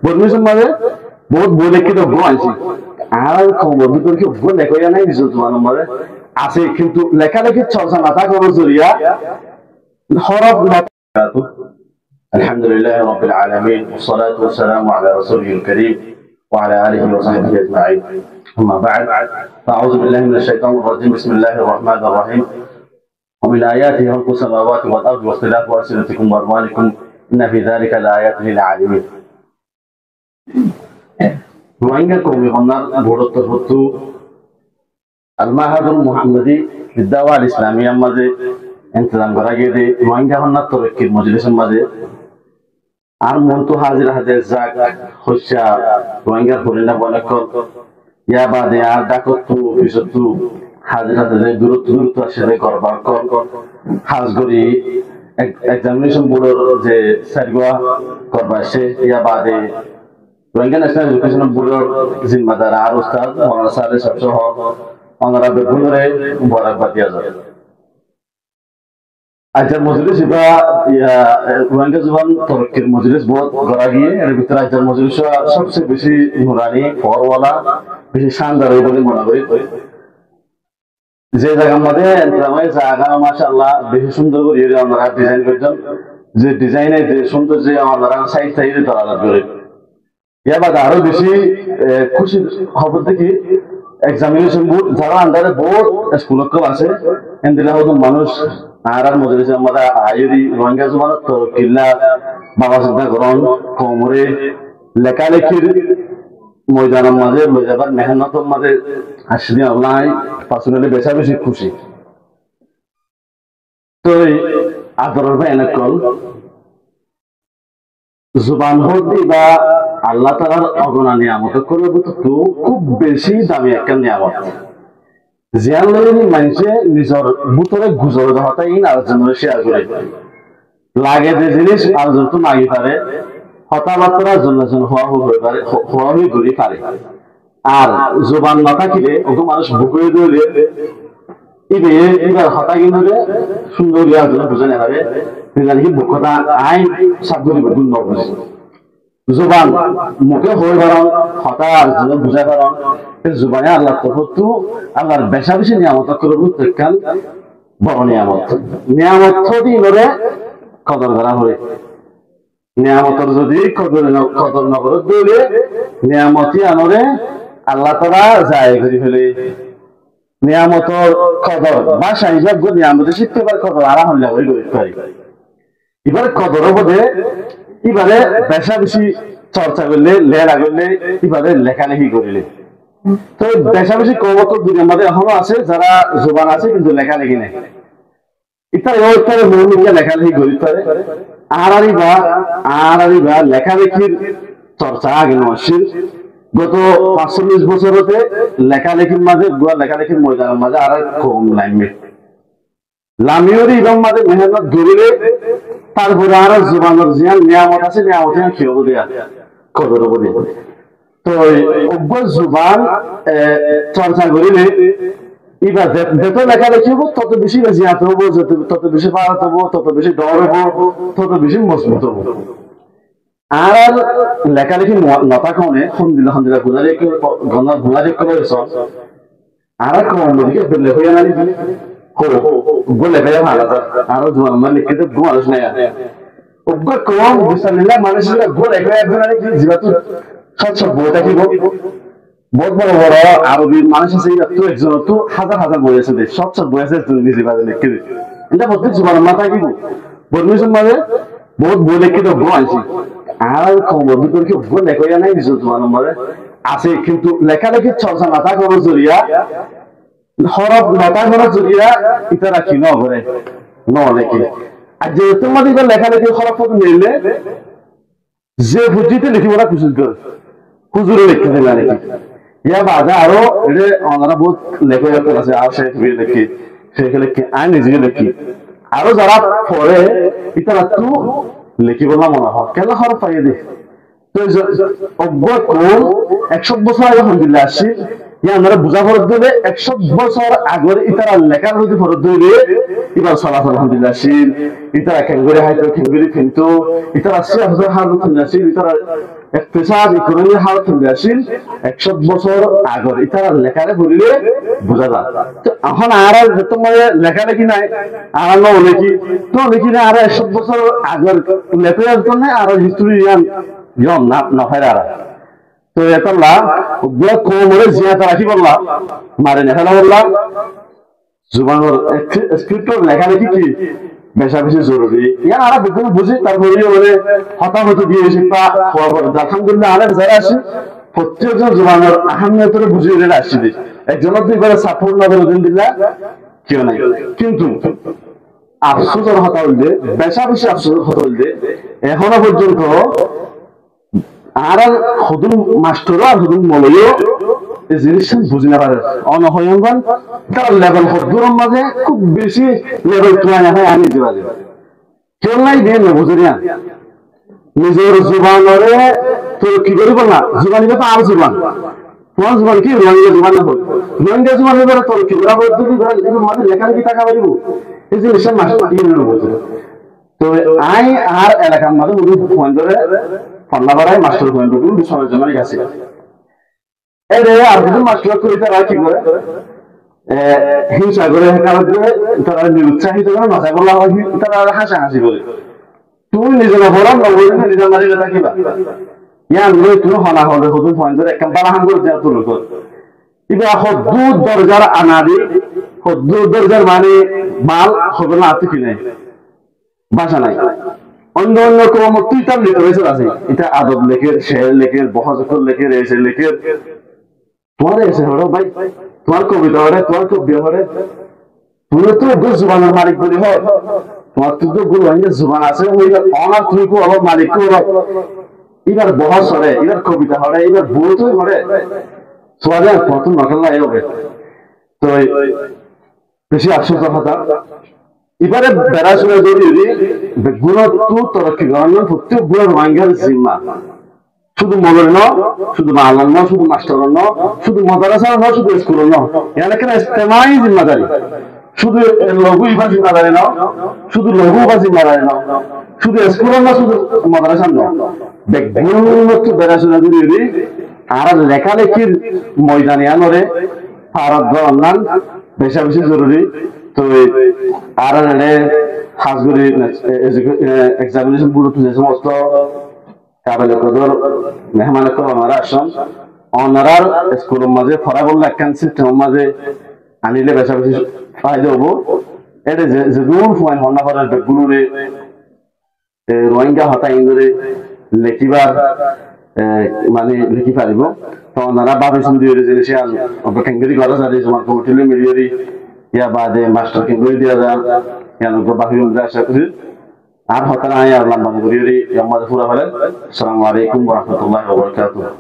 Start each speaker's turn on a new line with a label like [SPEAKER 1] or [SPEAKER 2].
[SPEAKER 1] বদমিশন মানে বহুত বই লিখে তো আনছি আর খবর ভিতর কি বই লেখা নাই কিছু তোমার মানে আছে কিন্তু লেখালেখির চর্চা না থাকার জরিয়া হরফ না الحمد لله رب العالمين والصلاة والسلام على رسوله الكريم وعلى آله وصحبه أجمعين أما بعد فأعوذ بالله من الشيطان الرجيم بسم الله الرحمن الرحيم ومن آياته خلق السماوات والأرض واختلاف ألسنتكم وألوانكم إن في ذلك لآيات للعالمين روهينجا قومي هنر بورت الفتو المعهد المحمدي للدعوة الإسلامية ماذا انتظام করাগে দে রোহিঙ্গা হন্নার তরক্কির মজলিসের মাঝে আর মন্তু হাজির হাজির জাগ হইসা রোহিঙ্গার হরিণা বলেকল ইয়া বাদে আর ডাকতু বিশতু হাজির হাজির দূরত্ব আসলে করবার কল হাজগরি এক্সামিনেশন বোর্ডের যে সারগোয়া করবার সে ইয়া বাদে রোহিঙ্গা ন্যাশনাল এডুকেশন বোর্ডের জিম্মাদার আর উস্তাদ মৌলানা সালে সহ ওনারা বেগুনরে মুবারকবাদ দিয়া যায় আজকের মজলিস বা রোহিঙ্গা জবান তরক্কির মজলিস বহুত গড়া গিয়ে এর ভিতরে আজকের মজলিস সবচেয়ে বেশি নুরানি ফরওয়ালা বেশি শানদার বলে মনে করি যে জায়গার মধ্যে জায়গা মাশাআল্লাহ বেশি সুন্দর করে আমরা ডিজাইন করতাম যে ডিজাইনে যে সুন্দর যে আমরা সাইজ সাইজে ধরা যাবে ইয়াবাদ আরো বেশি খুশি খবর দেখি এক্সামিনেশন বোর্ড যারা আন্ডারে বোর্ড স্কুলক আছে এন্দিলা হতো মানুষ আর মজলিসে আমরা আইরি রোহিঙ্গা জমানত তো কিল্লা বাবা চিন্তা করন কোমরে লেখালেখির ময়দানের মাঝে লই যাবার মেহনতের মাঝে আসলে আল্লাহ পার্সোনালি বেশা বেশি খুশি তো আদরের ভাই এনেকল জুবান হতে বা আল্লাহ তাআলার অগণা নিয়ামত করে তো খুব বেশি দামি একটা নিয়ামত জিয়ান লইনি মানুষে নিজের ভিতরে গুজর দেওয়াটা ইন আরেকজনের শেয়ার করে লাগে যে জিনিস আরেকজন তো নাগি পারে হতাবার্তার জন্য হওয়া হয়ে পারে হওয়া হয়ে ঘুরি পারে আর জোবান না থাকিলে ওকে মানুষ বুকুয়ে দিলে এবার হতা কিন্তু সুন্দর ইয়ার জন্য বুঝে না পারে কি বুকটা আইন সাবগুলি গুণ নবুঝে জুবান মুখে হয়ে পারন হতার জন্য বুঝাই পারন জুবানে আল্লাহ তফতু আল্লাহর বেশা বেশি নিয়ামত করবো তেকাল বড় নিয়ামত নিয়ামত যদি করে কদর করা হয় নিয়ামতর যদি কদর নগর দিলে নিয়ামতি আনরে আল্লাহ তারা যায় করে ফেলে নিয়ামতর কদর ভাষা হিসাব নিয়ামতে শিখতে পারে কদর আরাম হলে ওই করে পারি এবার কদর বোধে এবারে বেশা বেশি চর্চা করলে লেখা করলে এবারে লেখালেখি করিলে তো বেশা বেশি কবত দুনিয়ার মধ্যে এখনো আছে যারা জোবান আছে কিন্তু লেখালেখি নেই ইত্যাদি মৌলিকা লেখালেখি করি পারে আর লেখালেখির চর্চা আগে নশীল গত ৪৫ বছরতে লেখালেখির মাঝে লেখালেখির ময়দানের মাঝে আর কম লাইনমে লামিওরি এবং মাঝে মেহনত ধরিলে তারপরে আরো জোবানের জিয়ান নিয়ামত আছে নিয়ামত খেয়ে দেয়া কদর বলে তো অজ্ঞ জোবান চর্চা করিলে এবার যত লেখালেখি হবো তত বেশি জিয়াত হবো তত বেশি পারাত হবো তত বেশি ডর হবো তত বেশি মজবুত হবো আর লেখালেখি নথাকনে সন্দিলা গুণারে করে আর কম দিকে বেলে হয়ে না বলে ভালো আরো জোয়ান মানে লিখিতে মানুষ নেই অজ্ঞ কম বুঝতে মানুষের বলে যেহেতু সব বইটা কি বহুত বড় বড় আরবি মানুষ আছে একজন তো হাজার হাজার বই আছে সব বই আছে নিজে বাজে লিখে এটা প্রত্যেক জীবন মাথায় কি বদমিশন মাঝে বহুত বই লিখে তো আনছি আর খবর ভিতর কি বই লেখা নাই নিজের জীবন মাঝে আছে কিন্তু লেখালেখির চর্চা না থাকার জরিয়া হরফ নটা করার জরিয়া এটা রাখি ন করে ন লেখে আর যে তোমাদের লেখালেখি হরফ নিলে যে বুদ্ধিতে লিখিব না কুশল করে হুজুরে লিখতে দেবে আর কি ইয়া বাদা আরো এটা ওনারা বহুত লেখক আছে আর সে লিখি সে লিখি আর নিজে লিখি আরো যারা পড়ে এটা তো লিখিব না মনে হয় কেন হরফ পাইয়ে দে তো অজ্ঞ কোন 100 বছর আগে আলহামদুলিল্লাহ আসছি আমরা বুঝা ফরত দিলে 100 বছর আগের ইতারা লেখার হইতে ফরত দিলে এবার সালাত আলহামদুলিল্লাহ শিল ইতারা কেঙ্গুরি হাইতো কেঙ্গুরি কিন্তু ইতারা সিয়াসতের হালত হইয়াছিল ইতারা ইকতিসাদ ইকোনমি হালত হইয়াছিল 100 বছর আগের ইতারা লেখারে পড়িলে বুঝা যায় তো এখন আর তোমার লেখালেখি নাই আর লেখি তো লেখি না আর 100 বছর আগের লেখার জন্য আর হিস্ট্রি জান না না ফায়দা তো এতলা ওগুলা কোমরে জিয়াতা রাখি বললা মারে না ফেলা বললা জুবানের স্ক্রিপ্টর লেখালেখি কি বেশা বেশি জরুরি ইয়া আর বেগুন বুঝি তারপরে মানে হতাহত দিয়ে শিক্ষা হওয়া পরে আলহামদুলিল্লাহ আলের যারা আসে প্রত্যেকজন জুবানের আহমিয়তরে বুঝিয়ে রেখে আসছি একজন দুইবারে সাপোর্ট না করে দিন দিলা কেউ নাই কিন্তু আফসোসের হতা হইলে বেশা বেশি আফসোসের হতা হইলে এখনো পর্যন্ত আর হুদুম মাস্টার আর হুদুম মলয় এই জিনিসটা বুঝি না পারে অনহয়ঙ্গন তার লেভেল হদ্দুরের মাঝে খুব বেশি লেভেল তুলে হয় আমি দিবা যাবে কেউ নাই দিয়ে না বুঝে না নিজের জুবানরে তোর কি করিব না জুবানি তো আর জুবান তোমার জুবান কি রোহিঙ্গা জুবান না রোহিঙ্গা জুবান এবারে তোর কি বরাবর তুমি মাঝে লেখালেখি টাকা পারিব এই জিনিসটা মাস্টার কি বুঝে তো আই আর এলাকার মাঝে ফোন ধরে পান্নাবাড়ায় মাস্টার পয়েন্ট গুলো বিষয়ের জন্য গেছে এই রে আর কিছু মাস্টার করে তারা কি করে হিংসা করে তারা নিরুৎসাহিত করে মাথা বলা হয় তারা হাসাহাসি করে তুমি নিজেরা বলা নিজের মাঝে থাকিবা ইয়া নিয়ে তুমি হনা হলে হুদুর পয়েন্ট ধরে একটা বালাহান করে দেওয়া তুলো কর এবার হদ্দুর দরজার আনাদি হদ্দুর দরজার মানে মাল হবে না আতে কিনে বাসা নাই অন্য অন্য ক্রম তুই তার লিখে রয়েছে আছে এটা আদব লেখের শের লেখের বহজকর লেখের এসে লেখের তোমার এসে হলো ভাই তোমার কবিতা হরে তোমার কবি হরে তুমি তো গুল জুবানের মালিক বলি হয় তোমার তুই তো গুল ভাঙে জুবান আছে অনার তুই কো আবার মালিক কো এবার বহস হরে এবার কবিতা হরে এবার বই তো হরে সোয়ালে প্রথম নকল এই হবে তো বেশি আফসোস কথা এবারে বেড়াশোনা যদি গুণত্ব তরক্কি করানোর প্রত্যেক গুণের রোহিঙ্গার জিম্মা শুধু মনের ন শুধু মালার ন শুধু মাস্টার ন শুধু মাদ্রাসার ন শুধু স্কুলের ন এখানে কেন ইস্তেমাই জিম্মাদারি শুধু লঘু ইবা জিম্মাদারি ন শুধু লঘু বা জিম্মাদারি ন শুধু স্কুলের ন শুধু মাদ্রাসার ন গুণত্ব বেড়াশোনা যদি আর লেখালেখির ময়দানে আনরে ভারত অন্যান বেশা বেশি জরুরি তো আর হাজগুড়ি এক্সামিনেশন পুরো যে সমস্ত কাবেলে কদর মেহমান ওনারা আসন ওনারার স্কুলের মাঝে ফরা বললে একখান সিস্টেমের মাঝে আনিলে বেশা বেশি ফায়দা হবো এটা যে দূর সময় হন্না করার বেগুলোরে রোহিঙ্গা হতা ইন্দুরে লেখিবার মানে লিখি পারিব তো ওনারা ভাবেছেন দিয়ে জিনিস কেঙ্গেরি ঘরে যাবে তোমার কমিটিলে মিলিয়ে ইয়া বাদে মাস্টার কেঙ্গেরি দিয়া যান ইয়ান বাকি আশা করি আর হতা না আর লম্বা করিয়ে আমাদের পুরা হলেন আসসালামু আলাইকুম ওয়া রাহমাতুল্লাহি ওয়া বারাকাতুহু